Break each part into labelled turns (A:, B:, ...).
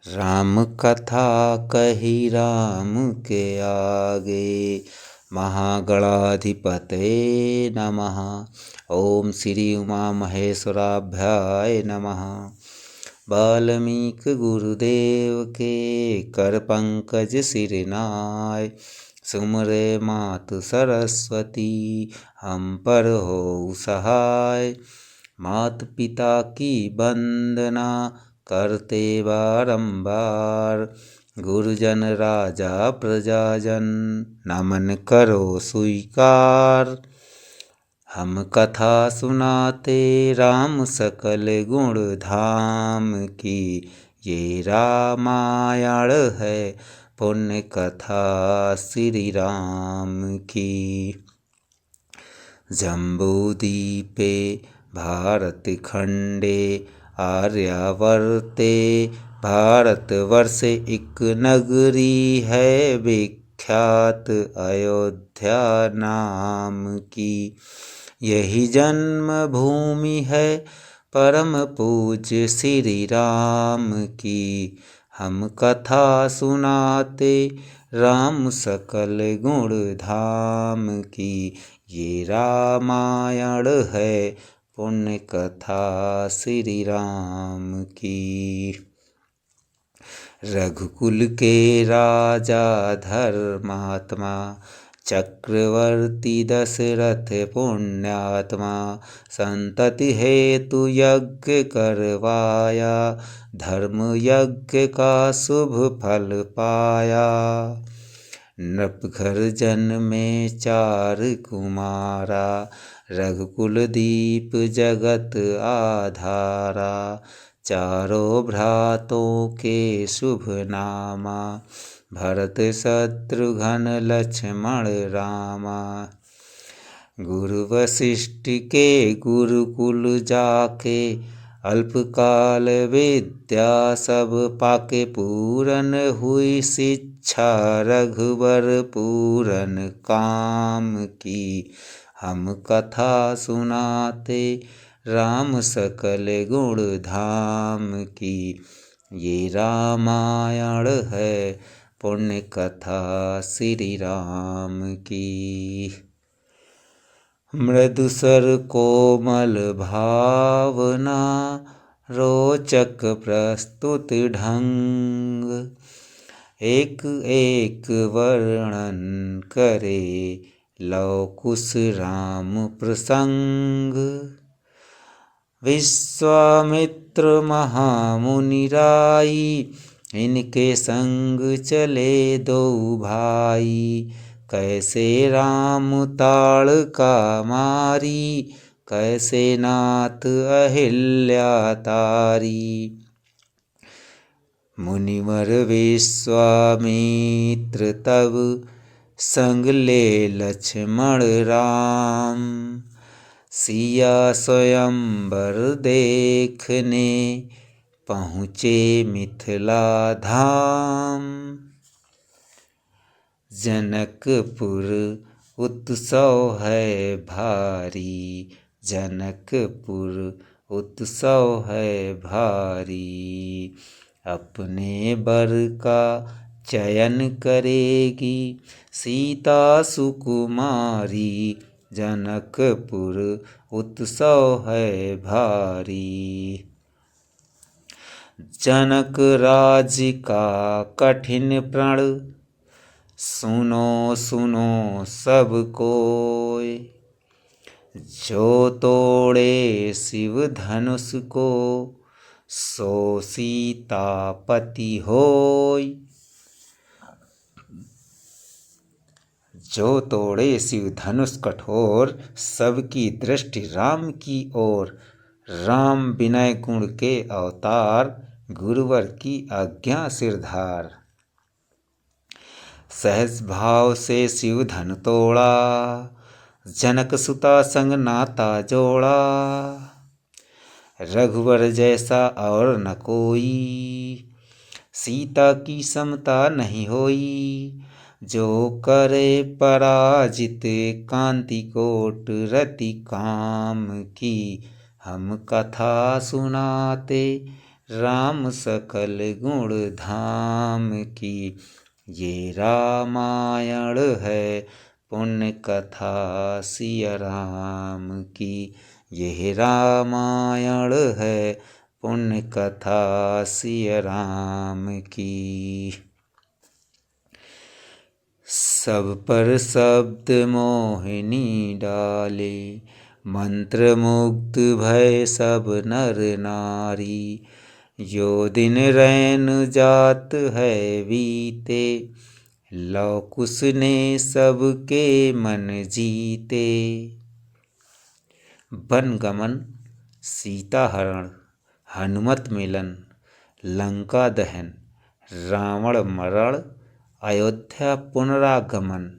A: राम कथा कही राम के आगे, महागणाधिपतये नमः। ओम श्री उमा महेश्वराभ्याय नमः। वाल्मीकि गुरुदेव के कर पंकज सिरनाय, सुमरे मातु सरस्वती हम पर हो सहाय। मात पिता की वंदना करते बारंबार, गुरुजन राजा प्रजाजन नमन करो स्वीकार। हम कथा सुनाते राम सकल गुण धाम की, ये रामायण है पुण्य कथा श्री राम की। जम्बूद्वीपे भारत खंडे आर्यावर्ते, भारतवर्ष एक नगरी है विख्यात अयोध्या नाम की। यही जन्म भूमि है परम पूज्य श्री राम की। हम कथा सुनाते राम सकल गुण धाम की, ये रामायण है पुण्य कथा श्री राम की। रघुकुल के राजा धर्मात्मा, चक्रवर्ती दशरथ पुण्यात्मा, संतति हेतु यज्ञ करवाया, धर्म यज्ञ का शुभ फल पाया। नृप घर जन्मे चार कुमारा, रघुकुल दीप जगत आधारा। चारों भ्रातों के शुभ नामा, भरत शत्रुघ्न लक्ष्मण रामा। गुरु वशिष्ठ के गुरुकुल जाके, अल्पकाल विद्या सब पाके। पूरन हुई शिक्षा रघुवर पूरन काम की। हम कथा सुनाते राम सकल गुण धाम की, ये रामायण है पुण्य कथा श्री राम की। मृदुसर कोमल भावना, रोचक प्रस्तुत ढंग। एक एक वर्णन करे लव कुश राम प्रसंग। विश्वामित्र महामुनि राई, इनके संग चले दो भाई। कैसे राम ताड़का मारी, कैसे नाथ अहिल्या तारी। मुनिवर विश्वामित्र तब संग ले लक्ष्मण राम। सिया स्वयंवर देखने पहुँचे मिथिला धाम। जनकपुर उत्सव है भारी, जनकपुर उत्सव है भारी। अपने बर का चयन करेगी सीता सुकुमारी। जनकपुर उत्सव है भारी। जनक राज का कठिन प्रण, सुनो सुनो सब कोय। जो तोड़े शिव धनुष को, सो सीतापति होय। जो तोड़े शिव धनुष कठोर, सबकी दृष्टि राम की ओर। राम विनय गुण के अवतार, गुरुवर की आज्ञा सिरधार। सहज भाव से शिव धनु तोड़ा, जनक सुता संग नाता जोड़ा। रघुवर जैसा और न कोई, सीता की समता नहीं होई। जो करे पराजित कांति कोट रति काम की। हम कथा सुनाते राम सकल गुण धाम की। ये रामायण है पुण्य कथा सिया राम की। यह रामायण है पुण्य कथा सिया राम की। सब पर शब्द मोहिनी डाले, मंत्र मुग्ध भय सब नर नारी। यो दिन रैन जात है बीते, लौ कुश ने सबके मन जीते। वन गमन, सीता हरण, हनुमत मिलन, लंका दहन, रावण मरण, अयोध्या पुनरागमन।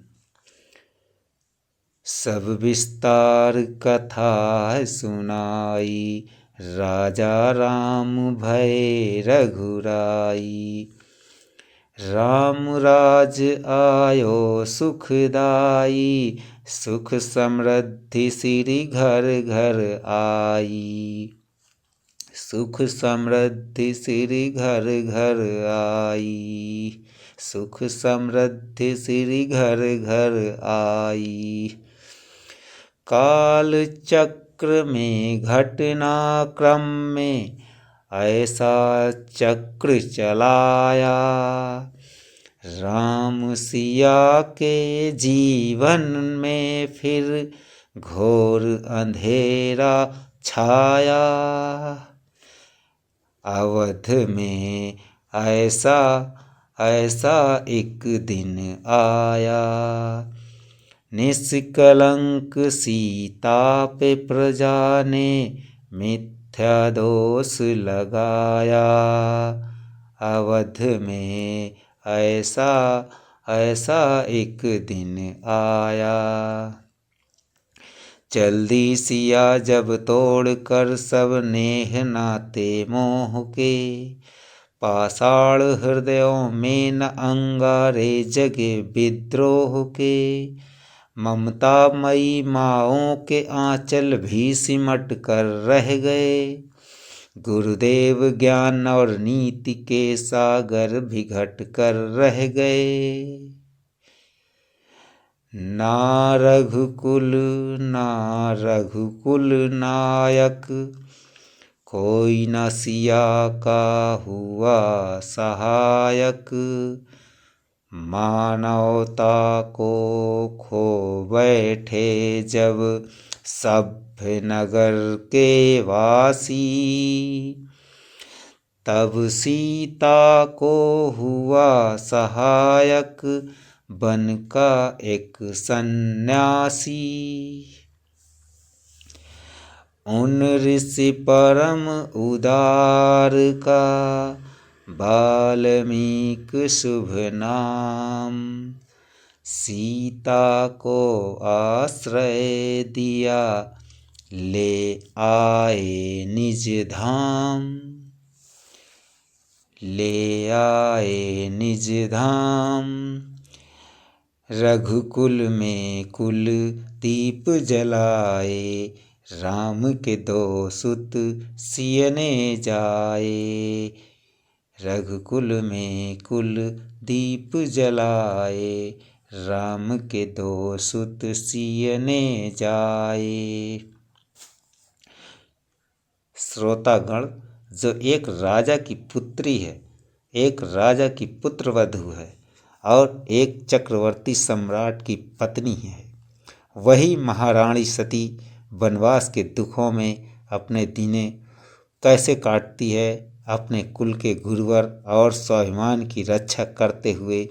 A: सब विस्तार कथा सुनाई, राजा राम भय रघुराई। राम राज आयो सुखदाई, सुख समृद्धि सिरि घर घर आई। सुख समृद्धि सिरि घर घर आई। सुख समृद्धि सिरि घर घर आई। काल चक्र में घटना क्रम में ऐसा चक्र चलाया। राम सिया के जीवन में फिर घोर अंधेरा छाया। अवध में ऐसा एक दिन आया, निष्कलंक सीता पे प्रजा ने मिथ्या दोष लगाया। अवध में ऐसा एक दिन आया। जल्दी सिया जब तोड़ कर सब नेह नाते मोह के, पाषाण हृदयों में न अंगारे जगे विद्रोह के। ममता मई माओं के आंचल भी सिमट कर रह गए, गुरुदेव ज्ञान और नीति के सागर भी घट कर रह गए। ना रघुकुल नायक, कोई न सिया का हुआ सहायक। मानवता को खो बैठे जब सभ्य नगर के वासी, तब सीता को हुआ सहायक बन का एक सन्यासी। उन ऋषि परम उदार का वाल्मीकि शुभ नाम, सीता को आश्रय दिया ले आए निज धाम। ले आए निज धाम। रघुकुल में कुल दीप जलाए, राम के दो सुत सियने जाए। रघुकुल में कुल दीप जलाए, राम के दो सुत सियने जाए। श्रोतागण, जो एक राजा की पुत्री है, एक राजा की पुत्रवधू है और एक चक्रवर्ती सम्राट की पत्नी है, वही महारानी सती वनवास के दुखों में अपने दिने कैसे काटती है, अपने कुल के गुरुवर और स्वाभिमान की रक्षा करते हुए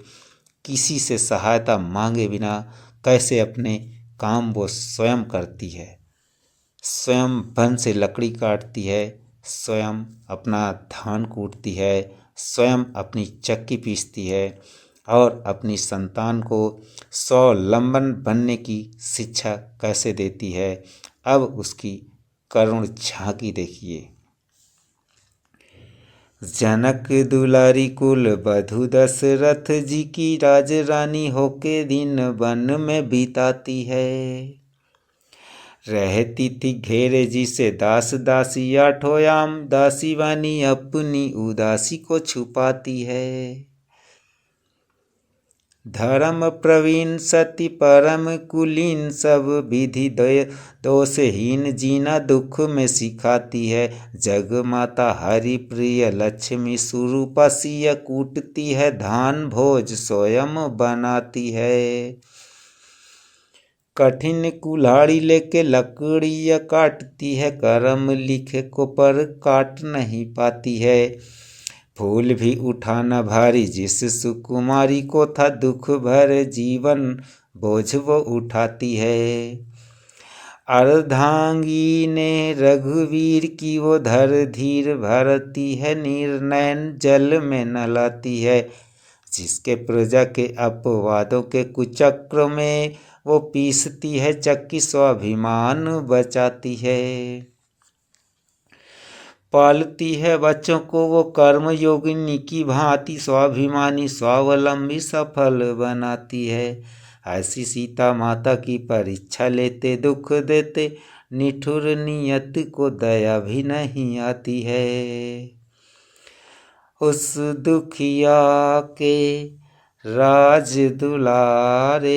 A: किसी से सहायता मांगे बिना कैसे अपने काम वो स्वयं करती है। स्वयं वन से लकड़ी काटती है, स्वयं अपना धान कूटती है, स्वयं अपनी चक्की पीसती है और अपनी संतान को स्वावलंबन बनने की शिक्षा कैसे देती है। अब उसकी करुण झांकी देखिए। जनक दुलारी कुल बधु दशरथ जी की राज रानी होके दिन वन में बिताती है। रहती थी घेरे जी से दास दासी, आठोयाम दासी वानी अपनी उदासी को छुपाती है। धर्म प्रवीण सती परम कुलीन, सब विधि दोषहीन जीना दुख में सिखाती है। जग माता हरि प्रिय लक्ष्मी, स्वरूपा सिय कूटती है, धान भोज स्वयं बनाती है। कठिन कुल्हाड़ी लेके लकड़ियाँ काटती है, कर्म लिखे को पर काट नहीं पाती है। फूल भी उठाना भारी जिस सुकुमारी को था, दुख भरे जीवन बोझ वो उठाती है। अर्धांगी ने रघुवीर की वो धर धीर भरती है, निर्नयन जल में नलाती है। जिसके प्रजा के अपवादों के कुचक्र में वो पीसती है, चक्की स्वाभिमान बचाती है। पालती है बच्चों को वो कर्म योगिनी की भांति, स्वाभिमानी स्वावलंबी सफल बनाती है। ऐसी सीता माता की परीक्षा लेते, दुख देते निठुर नियत को दया भी नहीं आती है। उस दुखिया के राज दुलारे,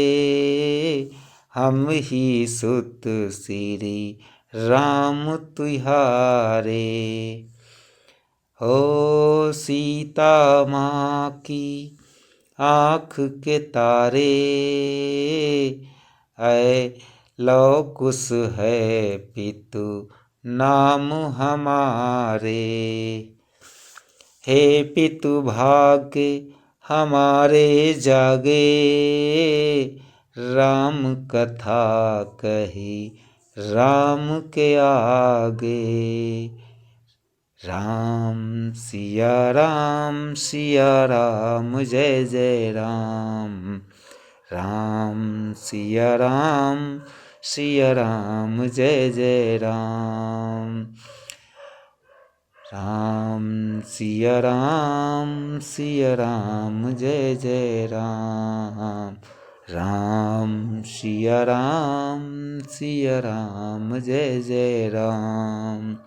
A: हम ही सुत श्री राम तुहारे। हो सीता माँ की आँख के तारे, ऐ लौ कुश है पितु नाम हमारे। हे पितु भाग्य हमारे जागे, राम कथा कही राम के आगे। राम सिया राम जय जय राम। राम सिया राम जय जय राम। राम सिया राम जय जय राम। राम सिया राम जय जय राम।